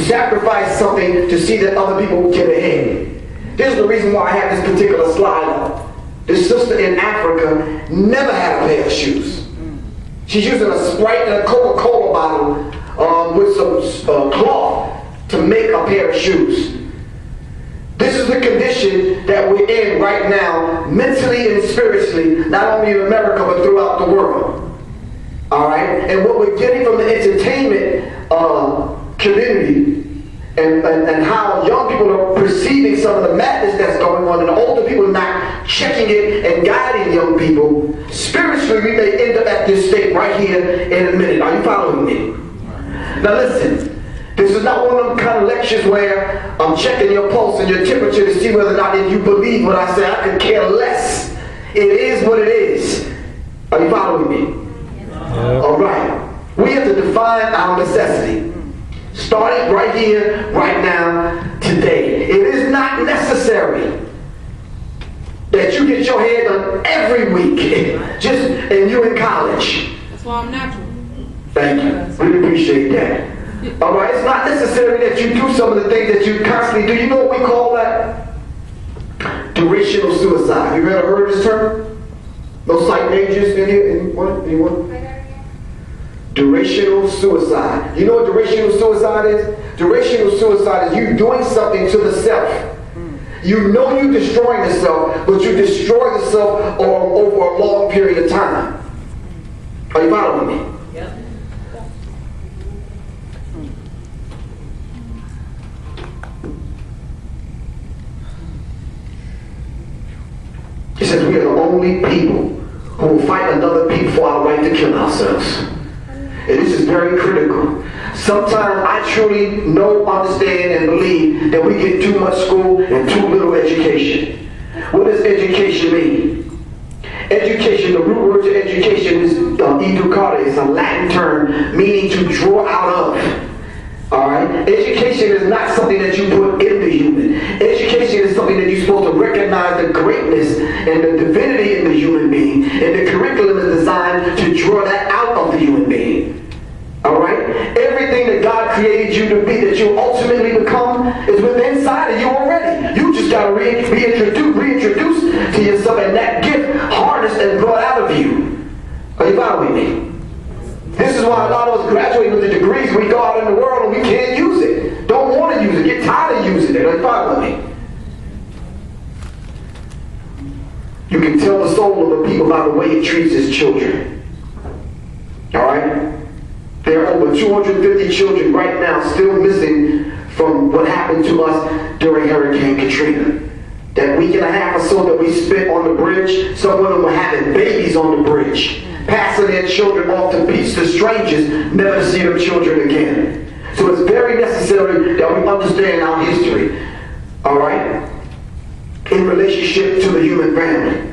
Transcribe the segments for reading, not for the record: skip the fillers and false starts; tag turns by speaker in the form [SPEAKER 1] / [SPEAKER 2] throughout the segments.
[SPEAKER 1] sacrifice something to see that other people get ahead. This is the reason why I have this particular slide up. This sister in Africa never had a pair of shoes. She's using a Sprite and a Coca-Cola bottle with some cloth to make a pair of shoes. This is the condition that we're in right now, mentally and spiritually, not only in America, but throughout the world. All right? And what we're getting from the entertainment community and how young people are perceiving some of the madness that's going on, and the older people are not checking it and guiding young people, spiritually we may end up at this state right here in a minute. Are you following me? Now listen. This is not one of them kind of lectures where I'm checking your pulse and your temperature to see whether or not if you believe what I say. I could care less. It is what it is. Are you following me? Yeah. All right. We have to define our necessity. Starting right here, right now, today. It is not necessary that you get your hair done every week, and you're in college.
[SPEAKER 2] That's why I'm natural.
[SPEAKER 1] Thank you. Really appreciate that. All right, it's not necessary that you do some of the things that you constantly do. You know what we call that? Durational suicide. You ever heard of this term? No psych majors in here? Anyone? Durational suicide. You know what durational suicide is? Durational suicide is you doing something to the self. You know you're destroying the self, but you destroy the self over a long period of time. Are you following me? Yep. It says we are the only people who will fight another people for our right to kill ourselves. And this is very critical. Sometimes I truly know, understand, and believe that we get too much school and too little education. What does education mean? Education, the root word to education is educare. It's a Latin term meaning to draw out of. Alright? Education is not something that you put in the human. Education is something that you're supposed to recognize the greatness and the divinity in the human being. And the curriculum is designed to draw that out of the human being. Alright? Everything that God created you to be, that you ultimately become, is within inside of you already. You just got to reintroduce to yourself, and that gift harnessed and brought out of you. Are you following me? This is why a lot of us graduate with the degrees. We go out in the world and we can't use it. Don't want to use it. Get tired of using it. Are you following me? You can tell the soul of the people by the way it treats its children. Alright? There are over 250 children right now still missing from what happened to us during Hurricane Katrina. That week and a half or so that we spent on the bridge, some of them were having babies on the bridge, passing their children off to beach to strangers, never to see their children again. So it's very necessary that we understand our history, all right, in relationship to the human family.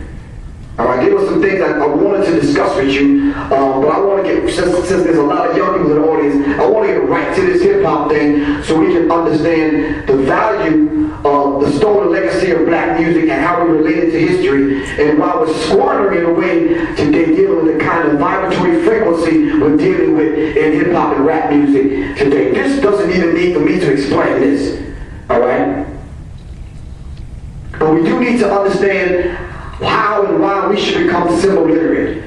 [SPEAKER 1] All right, there were some things I wanted to discuss with you, but I want to get, since there's a lot of young people in the audience, I want to get right to this hip-hop thing so we can understand the value of the stolen legacy of black music and how we relate it to history, and why we're squandering away today dealing with the kind of vibratory frequency we're dealing with in hip-hop and rap music today. This doesn't even need for me to explain this, all right? But we do need to understand how and why we should become symbol literate.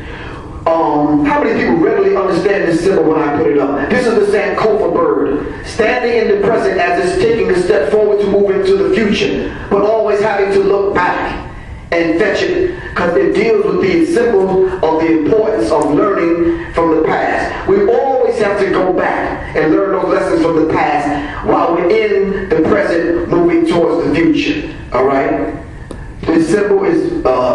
[SPEAKER 1] How many people readily understand this symbol when I put it up? This is the Sankofa bird, standing in the present as it's taking a step forward to move into the future, but always having to look back and fetch it, because it deals with the symbols of the importance of learning from the past. We always have to go back and learn those lessons from the past while we're in the present moving towards the future. Alright? This symbol is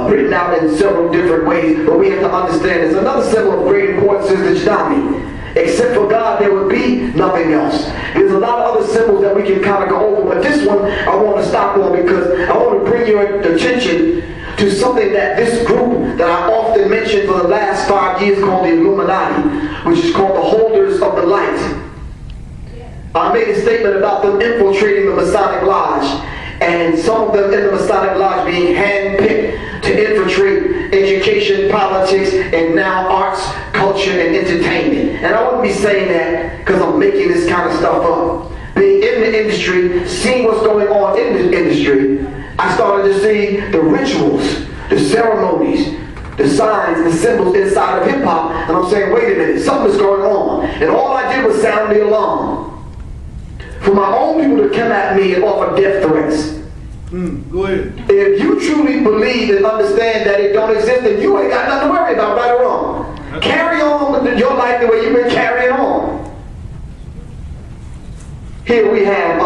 [SPEAKER 1] written out in several different ways, but we have to understand there's another symbol of great importance is the Jnami. Except for God, there would be nothing else. There's a lot of other symbols that we can kind of go over, but this one I want to stop on because I want to bring your attention to something that this group that I often mention for the last 5 years called the Illuminati, which is called the Holders of the Light. I made a statement about them infiltrating the Masonic Lodge, and some of them in the Masonic Lodge being handpicked to infiltrate education, politics, and now arts, culture, and entertainment. And I wouldn't be saying that because I'm making this kind of stuff up. being in the industry, seeing what's going on in the industry, I started to see the rituals, the ceremonies, the signs, the symbols inside of hip-hop, and I'm saying, wait a minute, something's going on. And all I did was sound the alarm. For my own people to come at me and offer death threats.
[SPEAKER 2] Go ahead.
[SPEAKER 1] If you truly believe and understand that it don't exist, then you ain't got nothing to worry about, right or wrong. Carry on with your life the way you've been carrying on. Here we have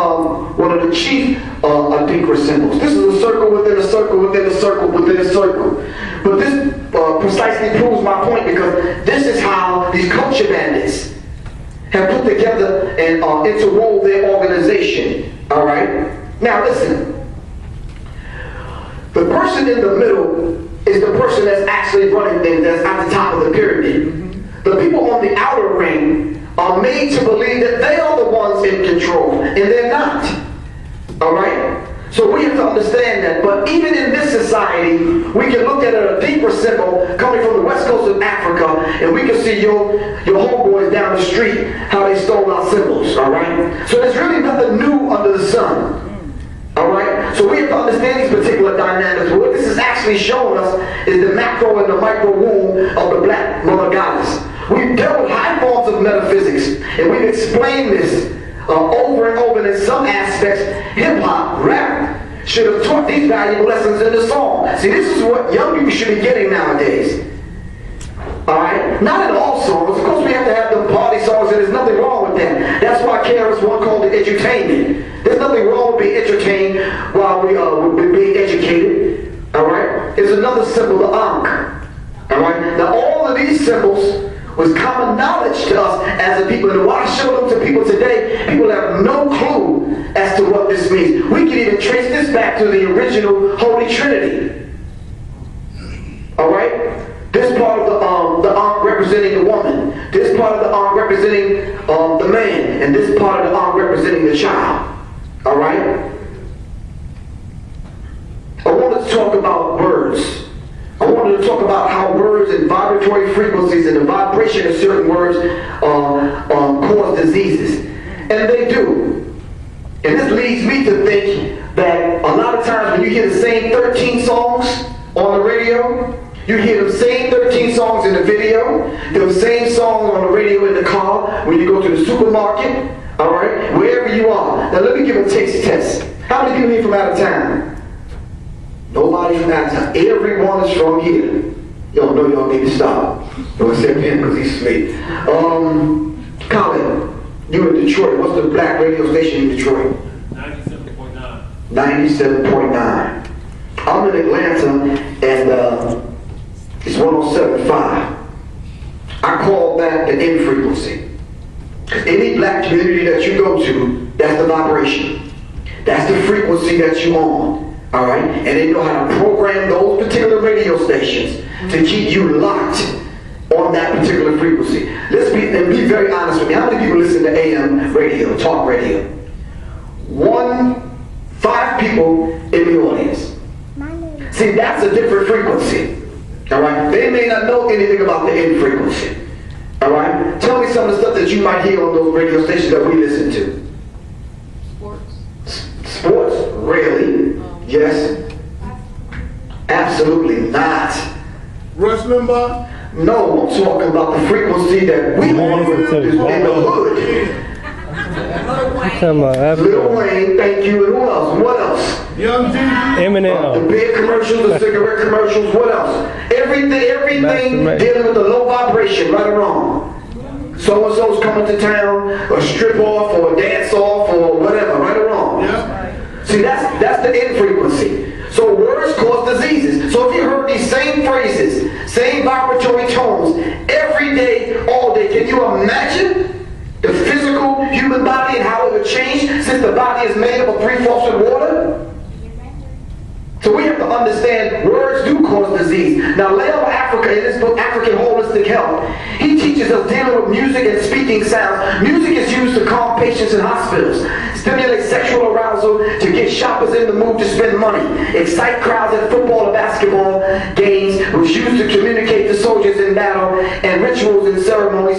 [SPEAKER 1] one of the chief Adinkra symbols. This is a circle within a circle within a circle within a circle. But this precisely proves my point, because this is how these culture bandits have put together and interwove their organization. All right? Now listen. The person in the middle is the person that's actually running things, that's at the top of the pyramid. The people on the outer ring are made to believe that they are the ones in control, and they're not. All right? So we have to understand that. But even in this society, we can look at a deeper symbol coming from the west coast of Africa, and we can see your homeboys down the street, how they stole our symbols. All right? So there's really nothing new under the sun. All right? So we have to understand these particular dynamics. What this is actually showing us is the macro and the micro womb of the black mother goddess. We've dealt with high forms of metaphysics, and we've explained this over and over, and in some aspects, hip-hop, rap, should have taught these valuable lessons in the song. See, this is what young people should be getting nowadays. Alright? Not in all songs. Of course, we have to have the party songs, and there's nothing wrong with that. That's why KRS One called it edutainment. There's nothing wrong with being entertained while we're being educated. Alright? It's another symbol, the Ankh. Alright? Now, all of these symbols was common knowledge to us as a people. And when I show them to people today, people have no clue as to what this means. We can even trace this back to the original Holy Trinity. Alright? This part of the Ankh representing the woman. This part of the Ankh representing the man. And this part of the Ankh representing the child. Alright? I wanted to talk about words. I wanted to talk about how words and vibratory frequencies and the vibration of certain words cause diseases. And they do. And this leads me to think that a lot of times when you hear the same 13 songs on the radio, you hear the same 13 songs in the video, the same songs on the radio in the car, when you go to the supermarket, all right, wherever you are. Now let me give a taste test. How many people here from out of town? Nobody from out of town. Everyone is from here. Y'all know y'all need to stop. Don't accept him because he's asleep. Colin, you in Detroit. What's the black radio station in Detroit?
[SPEAKER 3] 97.9.
[SPEAKER 1] 97.9. I'm in Atlanta, and it's 107.5. I call that the end frequency. Because any black community that you go to, that's the vibration. That's the frequency that you're on. Alright? And they know how to program those particular radio stations to keep you locked on that particular frequency. Let's be very honest with me. How many people listen to AM radio, talk radio? 5 people in the audience. See, that's a different frequency. Alright? They may not know anything about the end frequency. Alright? Tell me some of the stuff that you might hear on those radio stations that we listen to. Sports? Really? Yes? Absolutely not.
[SPEAKER 2] Rush Limbaugh?
[SPEAKER 1] No, I'm talking about the frequency that we on in the hood. Lil Wayne, thank you, and who else? What else?
[SPEAKER 2] Young Jeezy?
[SPEAKER 4] Eminem.
[SPEAKER 1] The beer commercials, the cigarette commercials, what else? Everything dealing with the low vibration, right or wrong. So-and-so's coming to town, a strip off or a dance off or whatever, right or wrong.
[SPEAKER 2] Yeah.
[SPEAKER 1] See, that's the end frequency. So words cause diseases. So if you heard these same phrases, same vibratory tones, every day, all day, can you imagine the physical human body and how it would change since the body is made up of 3/4 of water? So we have to understand words do cause disease. Now Leo Africa, in his book African Holistic Health, he teaches us dealing with music and speaking sounds. Music is used to calm patients in hospitals, stimulate sexual arousal, to get shoppers in the mood to spend money, excite crowds at football or basketball games, was used to communicate to soldiers in battle, and rituals and ceremonies